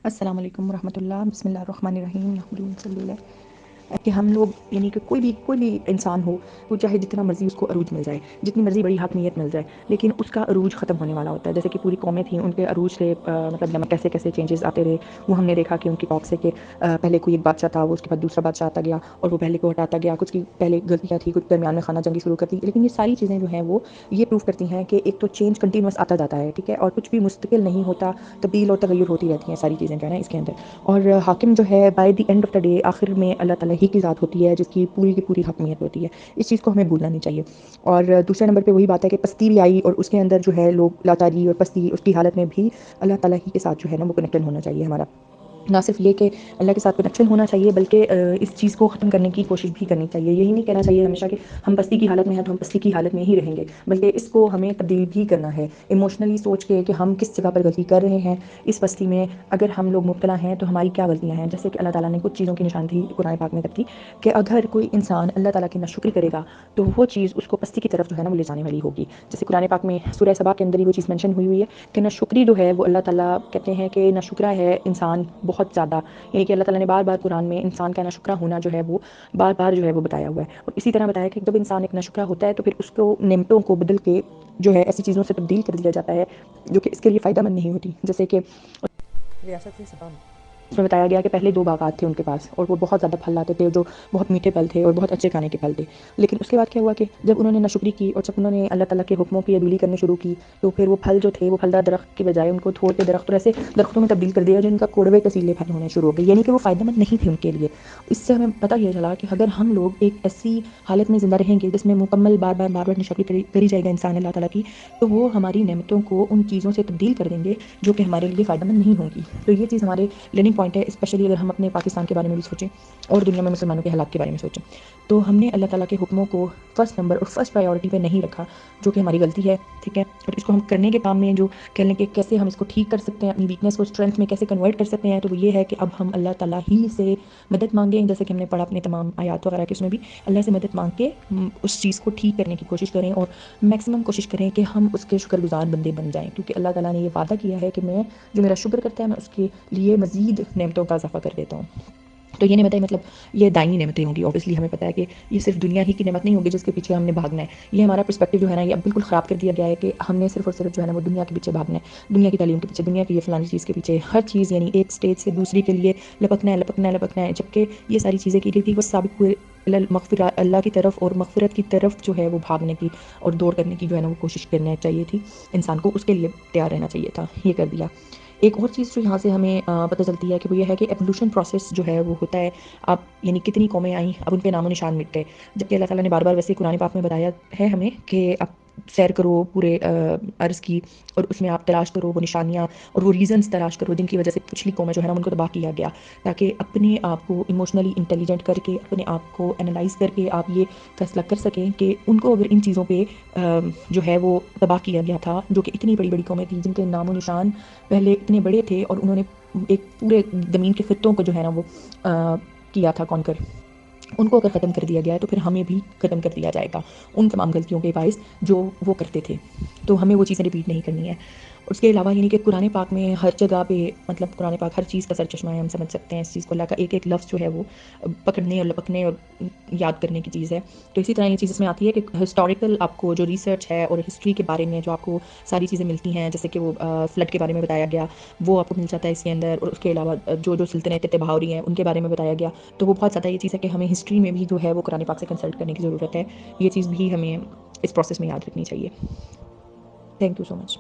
السلام علیکم ورحمۃ اللہ، بسم اللہ الرحمن الرحیم، نحمدہ صلی اللہ کہ ہم لوگ یعنی کہ کوئی بھی انسان ہو، وہ چاہے جتنا مرضی اس کو عروج مل جائے، جتنی مرضی بڑی حاکمیت مل جائے، لیکن اس کا عروج ختم ہونے والا ہوتا ہے. جیسے کہ پوری قومیں تھیں، ان کے عروج سے مطلب لمحہ کیسے کیسے چینجز آتے رہے. وہ ہم نے دیکھا کہ ان کی ٹاک سے کہ پہلے کوئی ایک بادشاہ تھا، وہ اس کے بعد دوسرا بادشاہ آتا گیا اور وہ پہلے کو ہٹاتا گیا. کچھ کی پہلے غلطیاں تھیں، کچھ درمیان میں خانہ جنگی شروع کرتی. لیکن یہ ساری چیزیں جو ہیں وہ یہ پروف کرتی ہیں کہ ایک تو چینج کنٹینیوس آتا جاتا ہے، ٹھیک ہے، اور کچھ بھی مستقل نہیں ہوتا، تبدیل اور تغیر ہوتی رہتی ہیں ساری چیزیں جو ہے نا اس کے اندر. اور حاکم جو ہے by the end of the day آخر میں اللہ تعالیٰ ہی کی ذات ہوتی ہے، جس کی پوری کی پوری حکمیت ہوتی ہے. اس چیز کو ہمیں بھولنا نہیں چاہیے. اور دوسرے نمبر پہ وہی بات ہے کہ پستی بھی آئی، اور اس کے اندر جو ہے لوگ لاچاری اور پستی اس کی حالت میں بھی اللہ تعالیٰ ہی کے ساتھ جو ہے نا وہ کنیکٹڈ ہونا چاہیے ہمارا. نہ صرف یہ کہ اللہ کے ساتھ کنیکشن ہونا چاہیے، بلکہ اس چیز کو ختم کرنے کی کوشش بھی کرنی چاہیے. یہی نہیں کہنا چاہیے ہمیشہ کہ ہم پستی کی حالت میں ہیں تو ہم پستی کی حالت میں ہی رہیں گے، بلکہ اس کو ہمیں تبدیل بھی کرنا ہے ایموشنلی سوچ کے کہ ہم کس جگہ پر غلطی کر رہے ہیں. اس پستی میں اگر ہم لوگ مبتلا ہیں تو ہماری کیا غلطیاں ہیں. جیسے کہ اللہ تعالیٰ نے کچھ چیزوں کی نشاندہی قرآن پاک میں کرتی کہ اگر کوئی انسان اللہ تعالیٰ کی ناشکری کرے گا تو وہ چیز اس کو پستی کی طرف جو ہے نا وہ لے جانے والی ہوگی. جیسے قرآن پاک میں سورہ سبا کے اندر ہی وہ چیز مینشن ہوئی ہے کہ ناشکری جو ہے وہ اللہ تعالیٰ کہتے ہیں کہ ناشکرا ہے انسان بہت زیادہ، یعنی کہ اللہ تعالیٰ نے بار بار قرآن میں انسان کا ناشکرا ہونا جو ہے وہ بار بار جو ہے وہ بتایا ہوا ہے. اور اسی طرح بتایا کہ جب انسان ایک ناشکرا ہوتا ہے تو پھر اس کو نعمتوں کو بدل کے جو ہے ایسی چیزوں سے تبدیل کر دیا جاتا ہے جو کہ اس کے لیے فائدہ مند نہیں ہوتی. جیسے کہ ریاست سبا اس میں بتایا گیا کہ پہلے 2 باغات تھے ان کے پاس، اور وہ بہت زیادہ پھل لاتے تھے، جو بہت میٹھے پھل تھے اور بہت اچھے کھانے کے پھل تھے. لیکن اس کے بعد کیا ہوا کہ جب انہوں نے ناشکری کی اور جب انہوں نے اللہ تعالیٰ کے حکموں کی عدولی کرنی شروع کی، تو پھر وہ پھل جو تھے وہ پھلدار درخت کی بجائے ان کو تھوڑ کے درخت اور ایسے درختوں میں تبدیل کر دیا جن کا کوڑوے کسیلے پھل ہونے شروع ہو گئے، یعنی کہ وہ فائدہ مند نہیں تھے ان کے لیے. اس سے ہمیں پتہ یہ چلا کہ اگر ہم لوگ ایک ایسی حالت میں زندہ رہیں گے جس میں مکمل بار بار ناشکری کری جائے گا انسان اللہ تعالیٰ کی، تو وہ ہماری نعمتوں کو ان چیزوں سے تبدیل کر دیں گے جو کہ ہمارے لیے فائدہ مند نہیں ہوں گی. تو یہ چیز ہمارے لرننگ پوائنٹ ہے، اسپیشلی اگر ہم اپنے پاکستان کے بارے میں بھی سوچیں اور دنیا میں مسلمانوں کے حالات کے بارے میں سوچیں. تو ہم نے اللہ تعالیٰ کے حکموں کو فرسٹ نمبر اور فرسٹ پرائیورٹی پہ نہیں رکھا، جو کہ ہماری غلطی ہے، ٹھیک ہے. اور اس کو ہم کرنے کے کام میں جو کہہ لیں کہ کیسے ہم اس کو ٹھیک کر سکتے ہیں، اپنی ویکنیس کو اسٹرینتھ میں کیسے کنورٹ کر سکتے ہیں، تو وہ یہ ہے کہ اب ہم اللہ تعالیٰ ہی سے مدد مانگیں. جیسے کہ ہم نے پڑھا اپنے تمام آیات وغیرہ کے، اس میں بھی اللہ سے مدد مانگ کے اس چیز کو ٹھیک کرنے کی کوشش کریں اور میکسیمم کوشش کریں کہ ہم اس کے شکر گزار بندے بن جائیں. کیونکہ اللہ تعالیٰ نے یہ وعدہ کیا ہے کہ میں جو میرا شکر کرتا ہے میں اس کے لیے مزید نعمتوں کا اضافہ کر دیتا ہوں. تو یہ نعمتیں مطلب یہ دائمی نعمتیں ہوں گی. اوبیسلی ہمیں پتہ ہے کہ یہ صرف دنیا ہی کی نعمت نہیں ہوگی جس کے پیچھے ہم نے بھاگنا ہے. یہ ہمارا پرسپیکٹیو جو ہے نا یہ اب بالکل خراب کر دیا گیا ہے کہ ہم نے صرف اور صرف جو ہے نا وہ دنیا کے پیچھے بھاگنا ہے، دنیا کی تعلیم کے پیچھے، دنیا کی یہ فلانی چیز کے پیچھے، ہر چیز یعنی ایک اسٹیج سے دوسری کے لیے لپکنا ہے لپکنا ہے لپکنا ہے. جبکہ یہ ساری چیزیں کی گئی تھی وہ سابق ہوئے مغفرت اللہ کی طرف اور مغفرت کی طرف جو ہے وہ بھاگنے کی اور دوڑ کرنے کی جو ہے نا وہ کوشش کرنا چاہیے تھی انسان کو. اس کے لیے تیار رہنا چاہیے تھا، یہ کر دیا. ایک اور چیز جو یہاں سے ہمیں پتہ چلتی ہے کہ وہ یہ ہے کہ ایوولوشن پروسیس جو ہے وہ ہوتا ہے. اب یعنی کتنی قومیں آئیں، اب ان کے نام و نشان مٹ گئے، جبکہ اللہ تعالیٰ نے بار بار ویسے قرآن پاک میں بتایا ہے ہمیں کہ اب سیر کرو پورے عرض کی، اور اس میں آپ تلاش کرو وہ نشانیاں اور وہ ریزنز تلاش کرو جن کی وجہ سے پچھلی قومیں جو ہے نا ان کو تباہ کیا گیا، تاکہ اپنے آپ کو ایموشنلی انٹیلیجنٹ کر کے اپنے آپ کو انالائز کر کے آپ یہ فیصلہ کر سکیں کہ ان کو اگر ان چیزوں پہ جو ہے وہ تباہ کیا گیا تھا، جو کہ اتنی بڑی بڑی قومیں تھیں جن کے نام و نشان پہلے اتنے بڑے تھے اور انہوں نے ایک پورے زمین کے خطوں کو جو ہے نا وہ کیا تھا کون کر، ان کو اگر ختم کر دیا گیا ہے تو پھر ہمیں بھی ختم کر دیا جائے گا ان تمام غلطیوں کے باعث جو وہ کرتے تھے. تو ہمیں وہ چیزیں ریپیٹ نہیں کرنی ہے. اس کے علاوہ یعنی کہ قرآن پاک میں ہر جگہ پہ مطلب قرآن پاک ہر چیز کا سر چشمہ ہے، ہم سمجھ سکتے ہیں اس چیز کو. اللہ کا ایک ایک لفظ جو ہے وہ پکڑنے اور لپکنے اور یاد کرنے کی چیز ہے. تو اسی طرح یہ چیز اس میں آتی ہے کہ ہسٹوریکل آپ کو جو ریسرچ ہے اور ہسٹری کے بارے میں جو آپ کو ساری چیزیں ملتی ہیں، جیسے کہ وہ فلڈ کے بارے میں بتایا گیا وہ آپ کو مل جاتا ہے اس کے اندر. اور اس کے علاوہ جو سلطنتیں تباہ ہو رہی ہیں ان کے بارے میں بتایا گیا. تو وہ بہت زیادہ یہ چیز ہے کہ ہمیں ہسٹری میں بھی جو ہے وہ قرآن پاک سے کنسلٹ کرنے کی ضرورت ہے. یہ چیز بھی ہمیں اس پروسیس میں یاد رکھنی چاہیے. Thank you so much.